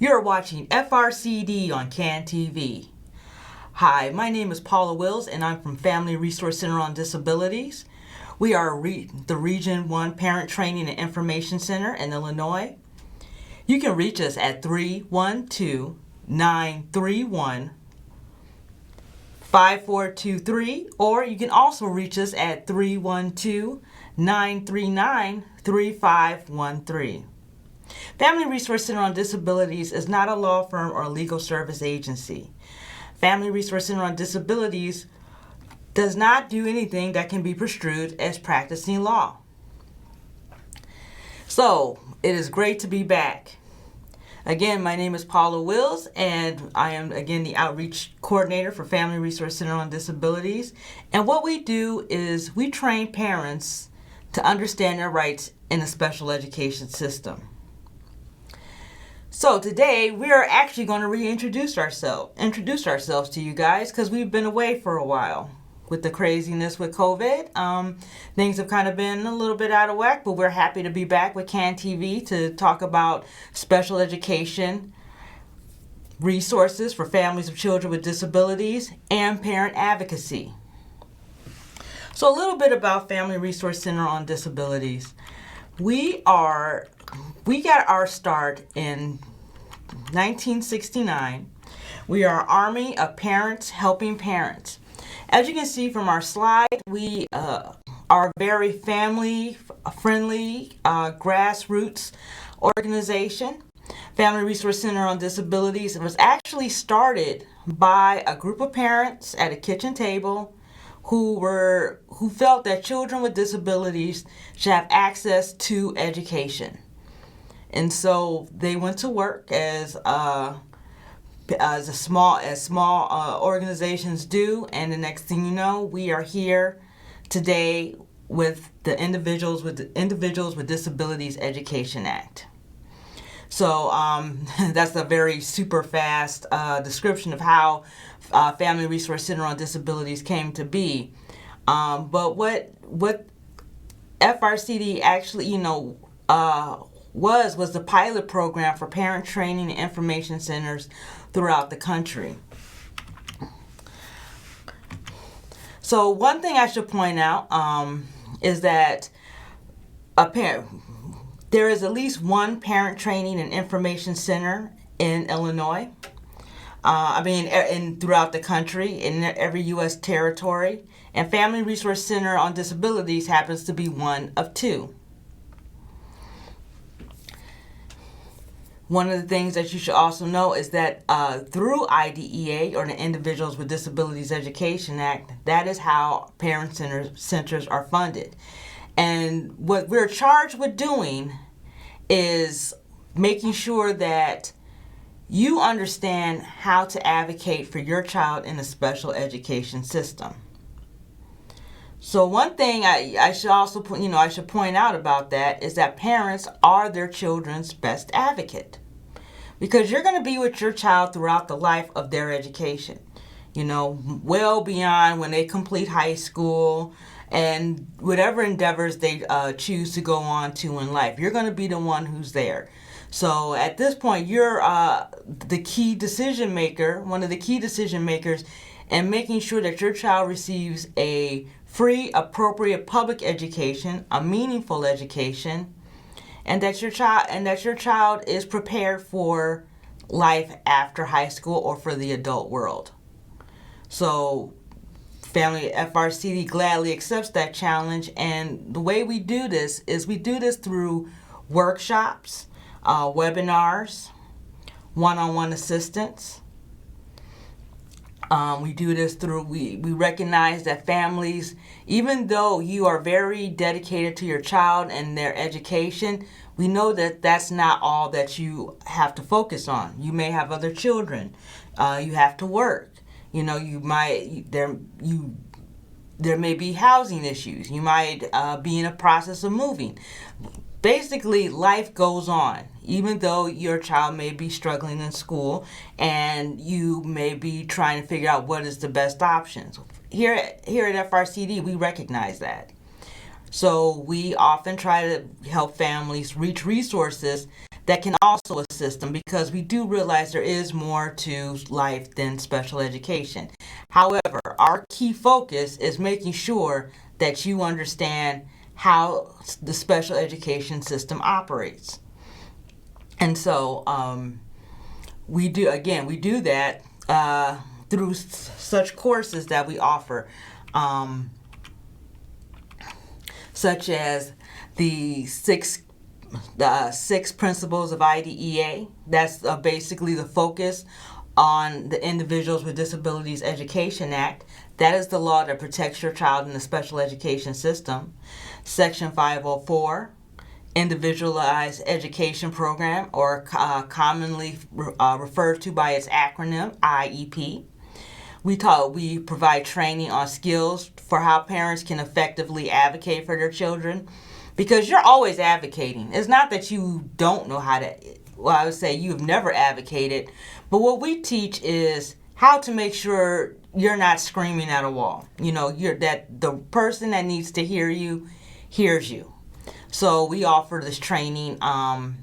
You're watching FRCD on CAN TV. Hi, my name is Paula Wills and I'm from Family Resource Center on Disabilities. We are the Region 1 Parent Training and Information Center in Illinois. You can reach us at 312-931-5423, or you can also reach us at 312-939-3513. Family Resource Center on Disabilities is not a law firm or legal service agency. Family Resource Center on Disabilities does not do anything that can be construed as practicing law. So, it is great to be back. Again, my name is Paula Wills, and I am, again, the Outreach Coordinator for Family Resource Center on Disabilities. And what we do is we train parents to understand their rights in the special education system. So today, we are actually going to introduce ourselves to you guys, because we've been away for a while. With the craziness with COVID, things have kind of been a little bit out of whack, but we're happy to be back with CAN TV to talk about special education resources for families of children with disabilities and parent advocacy. So a little bit about Family Resource Center on Disabilities. We got our start in 1969. We are an army of parents helping parents. As you can see from our slide, we are a very family-friendly grassroots organization. Family Resource Center on Disabilities. It was actually started by a group of parents at a kitchen table who felt that children with disabilities should have access to education. And so they went to work as small organizations do, and the next thing you know, we are here today with the Individuals with Disabilities Education Act. So that's a very super fast description of how Family Resource Center on Disabilities came to be. But what FRCD actually, was the pilot program for parent training and information centers throughout the country. So one thing I should point out is that there is at least one parent training and information center in Illinois. Throughout the country, in every U.S. territory. And Family Resource Center on Disabilities happens to be one of two. One of the things that you should also know is that through IDEA, or the Individuals with Disabilities Education Act, that is how parent centers are funded. And what we're charged with doing is making sure that you understand how to advocate for your child in the special education system. So one thing I should also point out about that is that parents are their children's best advocate, because you're going to be with your child throughout the life of their education, well beyond when they complete high school and whatever endeavors they choose to go on to in life. You're going to be the one who's there. So at this point, you're the key decision maker, one of the key decision makers, and making sure that your child receives a free, appropriate public education, a meaningful education, and that your child is prepared for life after high school or for the adult world. So Family FRCD gladly accepts that challenge, and the way we do this is we do this through workshops, webinars, one-on-one assistance. We do this through, we recognize that families, even though you are very dedicated to your child and their education, we know that that's not all that you have to focus on. You may have other children. You have to work. There may be housing issues. You might be in a process of moving. Basically, life goes on, even though your child may be struggling in school and you may be trying to figure out what is the best options. Here at FRCD, we recognize that. So we often try to help families reach resources that can also assist them, because we do realize there is more to life than special education. However, our key focus is making sure that you understand how the special education system operates. And so we do that through such courses that we offer, such as the six principles of IDEA. That's basically the focus on the Individuals with Disabilities Education Act. That is the law that protects your child in the special education system. Section 504, Individualized Education Program, or commonly referred to by its acronym, IEP. We provide training on skills for how parents can effectively advocate for their children, because you're always advocating. It's not that you don't know how to, well, I would say you've never advocated, but what we teach is how to make sure you're not screaming at a wall. That the person that needs to hear you hears you. So we offer this training, currently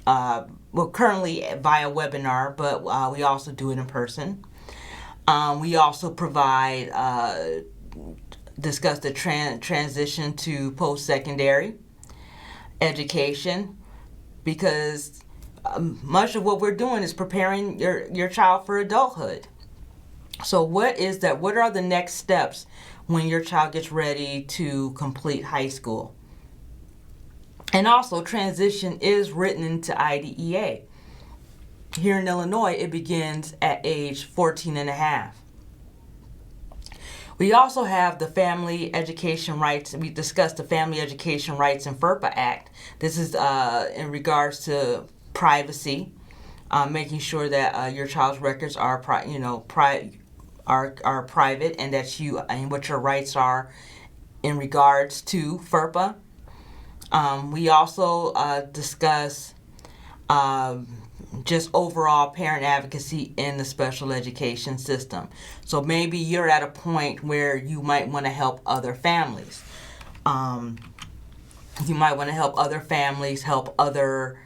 via webinar, but we also do it in person. We also provide, discuss the transition to post-secondary education, because much of what we're doing is preparing your child for adulthood. So what are the next steps when your child gets ready to complete high school? And also, transition is written into IDEA. Here in Illinois, it begins at age 14 and a half. We also have the Family Education Rights. We discussed the Family Education Rights and FERPA Act. This is in regards to privacy, making sure that your child's records are private, and that and what your rights are in regards to FERPA. We also discuss just overall parent advocacy in the special education system. So maybe you're at a point where you might want to help other families. You might want to help other families, help other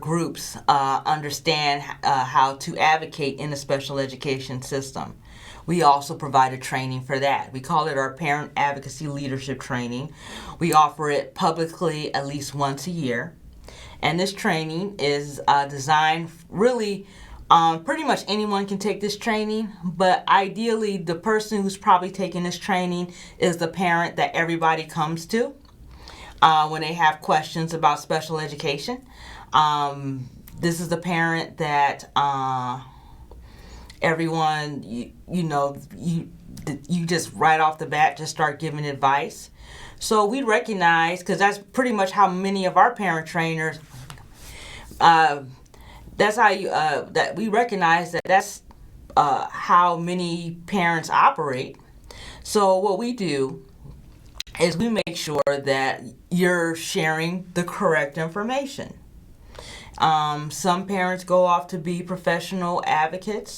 groups understand how to advocate in the special education system. We also provide a training for that. We call it our Parent Advocacy Leadership Training. We offer it publicly at least once a year. And this training is designed really, pretty much anyone can take this training, but ideally the person who's probably taking this training is the parent that everybody comes to when they have questions about special education. This is the parent that everyone, you just right off the bat just start giving advice. So we recognize, because that's pretty much how many of our parent trainers, that's how that we recognize that's how many parents operate. So what we do is we make sure that you're sharing the correct information. Some parents go off to be professional advocates.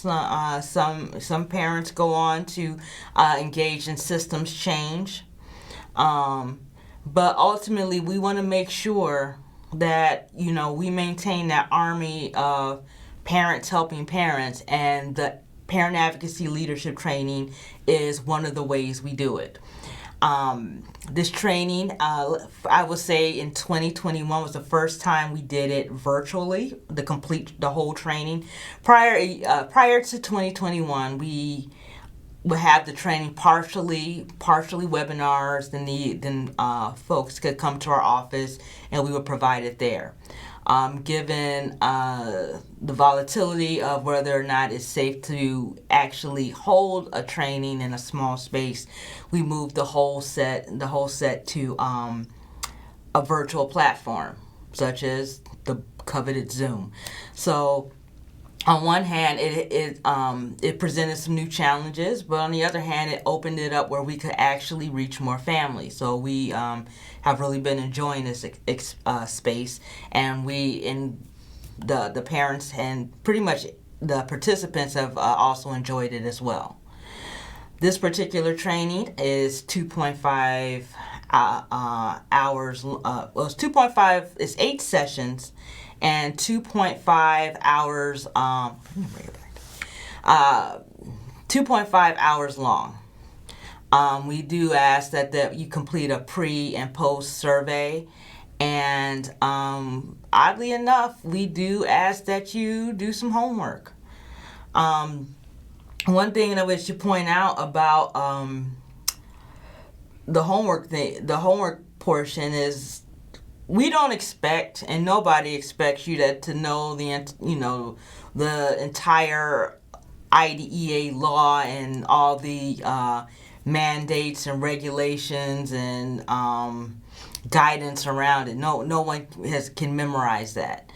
Some parents go on to engage in systems change. But ultimately, we want to make sure that, we maintain that army of parents helping parents, and the Parent Advocacy Leadership Training is one of the ways we do it. This training, I would say in 2021 was the first time we did it virtually, the whole training. Prior to 2021, we would have the training partially webinars, then folks could come to our office and we would provide it there. Given the volatility of whether or not it's safe to actually hold a training in a small space, we moved the whole set to a virtual platform, such as the coveted Zoom. So on one hand, it presented some new challenges, but on the other hand, it opened it up where we could actually reach more families. So we have really been enjoying this space, and the parents and pretty much the participants have also enjoyed it as well. This particular training is 2.5 hours. Well, it's 2.5. It's 8 sessions, and 2.5 hours. Let me bring it back. 2.5 hours long. We do ask that you complete a pre and post survey, and oddly enough, we do ask that you do some homework. One thing that we should point out about the homework portion is we don't expect, and nobody expects you to know the entire IDEA law and all the mandates and regulations and guidance around it. No one can memorize that.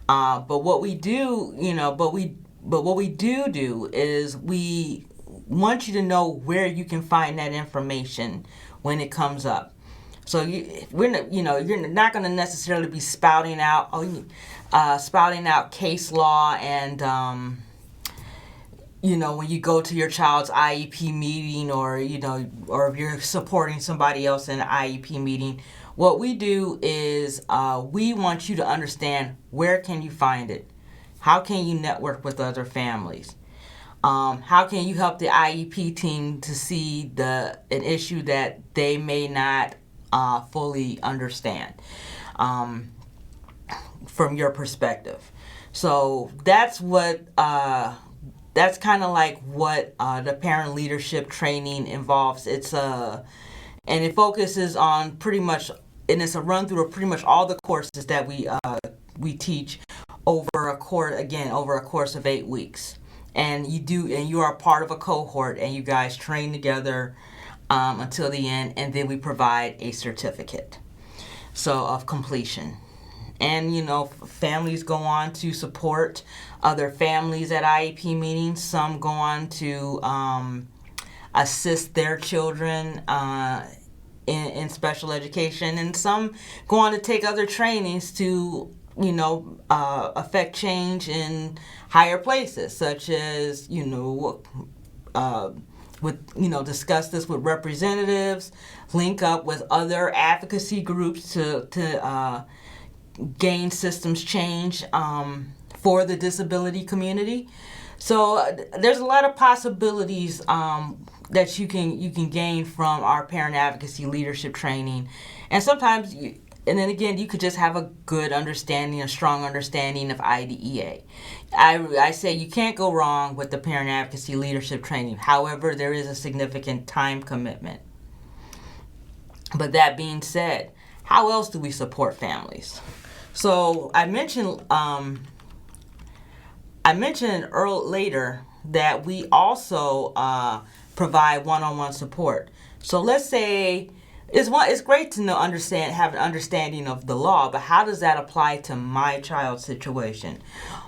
But what we do, what we do is we want you to know where you can find that information when it comes up. So you're not going to necessarily be spouting out case law and when you go to your child's IEP meeting, or if you're supporting somebody else in an IEP meeting. What we do is we want you to understand, where can you find it? How can you network with other families? How can you help the IEP team to see an issue that they may not fully understand from your perspective? So that's kind of like what the parent leadership training involves. And it focuses on pretty much, and it's a run through of pretty much all the courses that we teach over a course of 8 weeks. And you are part of a cohort, and you guys train together until the end, and then we provide a certificate of completion. And families go on to support other families at IEP meetings. Some go on to assist their children in special education, and some go on to take other trainings to affect change in higher places, such as discuss this with representatives, link up with other advocacy groups to gain systems change for the disability community. So there's a lot of possibilities that you can gain from our parent advocacy leadership training, and sometimes and then again, you could just have a good understanding, a strong understanding of IDEA. I say you can't go wrong with the parent advocacy leadership training. However, there is a significant time commitment. But that being said, how else do we support families? So I mentioned later that we also provide one-on-one support. So let's say it's great to have an understanding of the law, but how does that apply to my child's situation?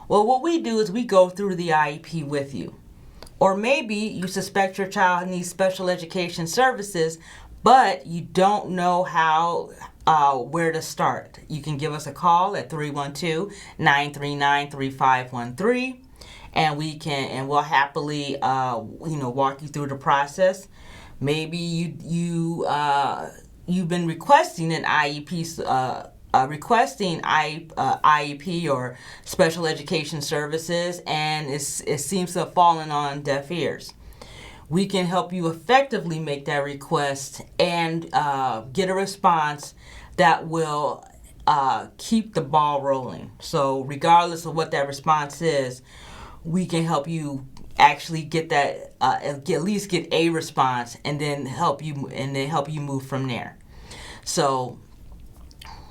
Well, what we do is we go through the IEP with you. Or maybe you suspect your child needs special education services, but you don't know where to start. You can give us a call at 312-939-3513, and we'll happily walk you through the process. Maybe you've been requesting an IEP or special education services, and it seems to have fallen on deaf ears. We can help you effectively make that request and get a response that will keep the ball rolling. So regardless of what that response is, we can help you actually get that, at least get a response, and then help you move from there. So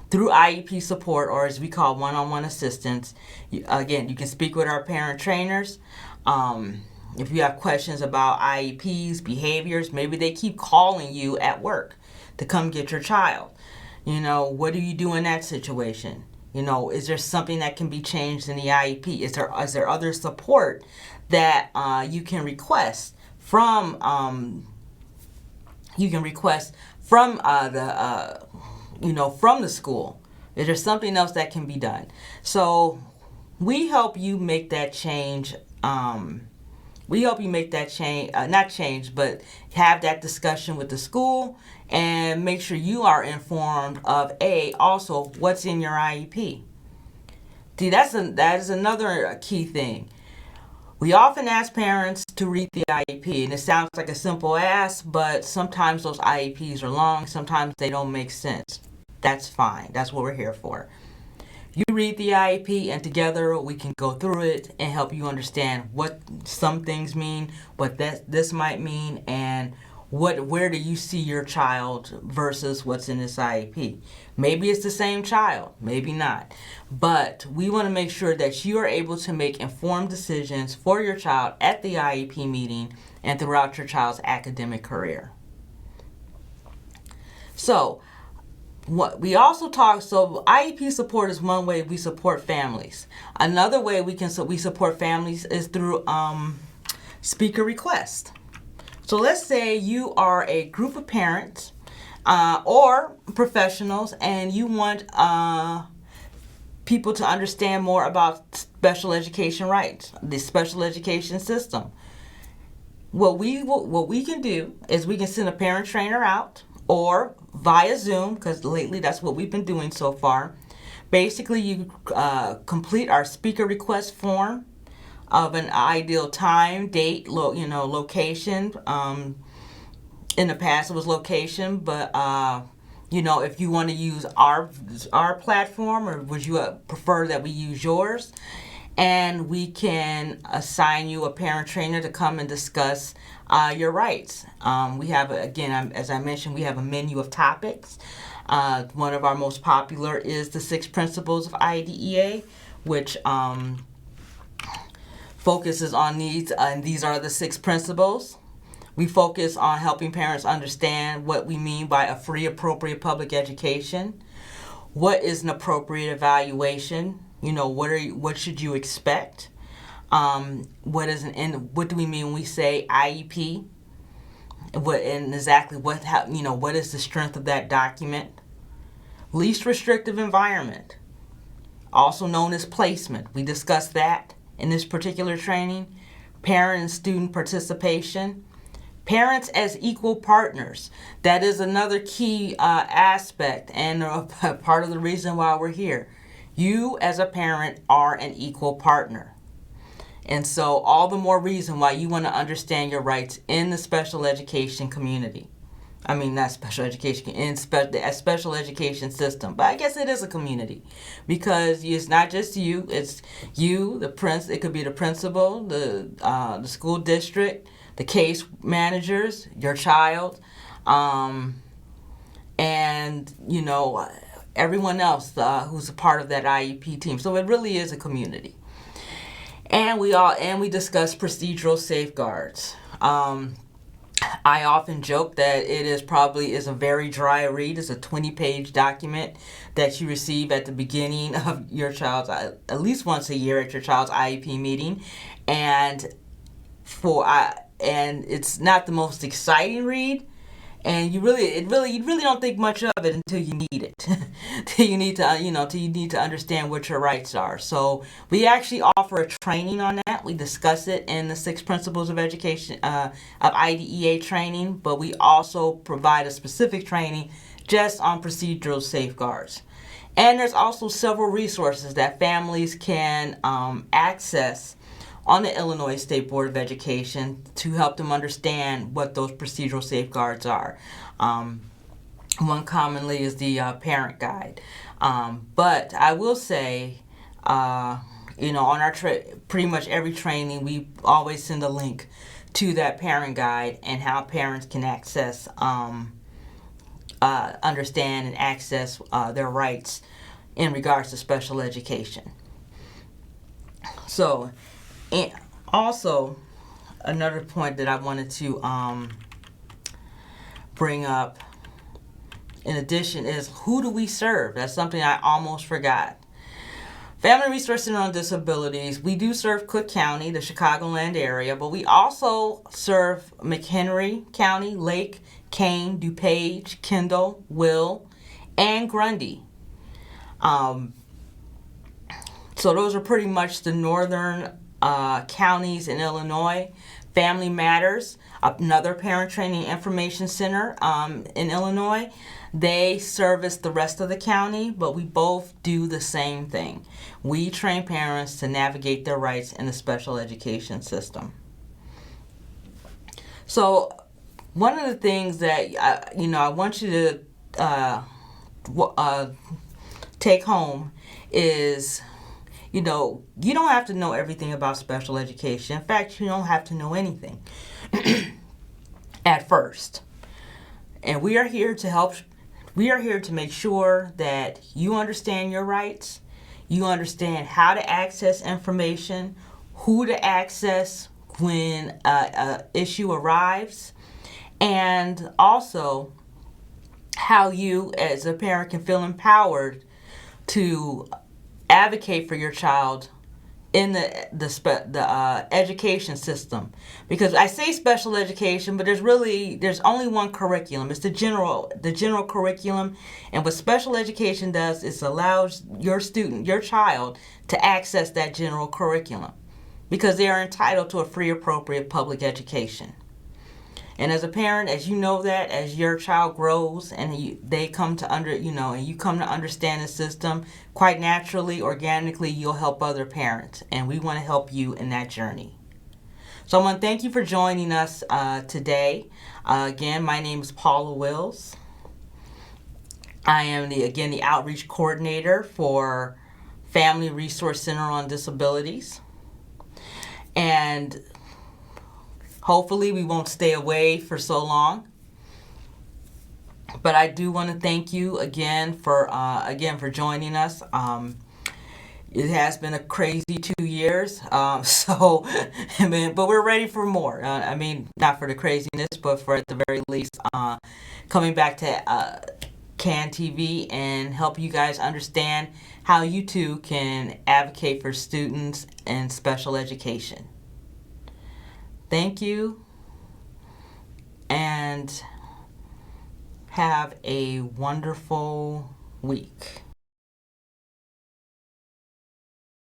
through IEP support, or as we call one-on-one assistance, you can speak with our parent trainers. If you have questions about IEPs, behaviors, maybe they keep calling you at work to come get your child. What do you do in that situation? Is there something that can be changed in the IEP? Is there other support that you can request from the school? Is there something else that can be done? So we help you make that change We help you make that change, not change, but have that discussion with the school and make sure you are informed of also what's in your IEP. See, that is another key thing. We often ask parents to read the IEP, and it sounds like a simple ask, but sometimes those IEPs are long, sometimes they don't make sense. That's fine. That's what we're here for. You read the IEP, and together we can go through it and help you understand what some things mean, what this might mean, and where do you see your child versus what's in this IEP. Maybe it's the same child, maybe not. But we want to make sure that you are able to make informed decisions for your child at the IEP meeting and throughout your child's academic career. So, what we also so IEP support is one way we support families. Another way we support families is through speaker request. So let's say you are a group of parents or professionals and you want people to understand more about special education rights, the special education system. What we can do is we can send a parent trainer out or via Zoom, because lately that's what we've been doing so far. Basically, you complete our speaker request form of an ideal time, date, location. In the past it was location, but if you want to use our platform, or would you prefer that we use yours? And we can assign you a parent trainer to come and discuss your rights. We have, again, as I mentioned, we have a menu of topics. One of our most popular is the 6 principles of IDEA, which focuses on needs, and these are the 6 principles. We focus on helping parents understand what we mean by a free, appropriate public education. What is an appropriate evaluation? What should you expect? What do we mean when we say IEP? What is the strength of that document? Least restrictive environment, also known as placement. We discussed that in this particular training. Parent and student participation. Parents as equal partners. That is another key aspect and part of the reason why we're here. You as a parent are an equal partner. And so all the more reason why you want to understand your rights in the special education community. I mean, not special education, in a special education system. But I guess it is a community, because it's not just you. It's you, it could be the principal, the school district, the case managers, your child, and everyone else who's a part of that IEP team. So it really is a community. And we discuss procedural safeguards. I often joke that it is a very dry read. It's a 20-page document that you receive at the beginning of your child's, at least once a year at your child's IEP meeting, and it's not the most exciting read. And you really don't think much of it until you need it, till you need to understand what your rights are. So we actually offer a training on that. We discuss it in the 6 principles of education of IDEA training, but we also provide a specific training just on procedural safeguards. And there's also several resources that families can access on the Illinois State Board of Education to help them understand what those procedural safeguards are. One commonly is the parent guide. But I will say, on our pretty much every training, we always send a link to that parent guide and how parents can access, understand and access their rights in regards to special education. So, and also, another point that I wanted to bring up, in addition, is who do we serve? That's something I almost forgot. Family Resource Center on Disabilities, we do serve Cook County, the Chicagoland area, but we also serve McHenry County, Lake, Kane, DuPage, Kendall, Will, and Grundy. So those are pretty much the northern counties in Illinois. Family Matters, another parent training information center in Illinois. They service the rest of the county, but we both do the same thing. We train parents to navigate their rights in the special education system. So one of the things that I want you to take home is, you don't have to know everything about special education. In fact, you don't have to know anything at first. And we are here to help. We are here to make sure that you understand your rights, you understand how to access information, who to access when an issue arrives, and also how you as a parent can feel empowered to advocate for your child in the education system. Because I say special education, but there's only one curriculum. It's the general curriculum. And what special education does is allows your child to access that general curriculum, because they are entitled to a free, appropriate public education. And as a parent, as you know that, as your child grows and they come to and you come to understand the system, quite naturally, organically, you'll help other parents. And we want to help you in that journey. So I want to thank you for joining us today. Again, my name is Paula Wills. I am the outreach coordinator for Family Resource Center on Disabilities. And hopefully we won't stay away for so long. But I do want to thank you again for joining us. It has been a crazy 2 years, but we're ready for more. Not for the craziness, but for at the very least coming back to CAN TV and help you guys understand how you too can advocate for students in special education. Thank you, and have a wonderful week.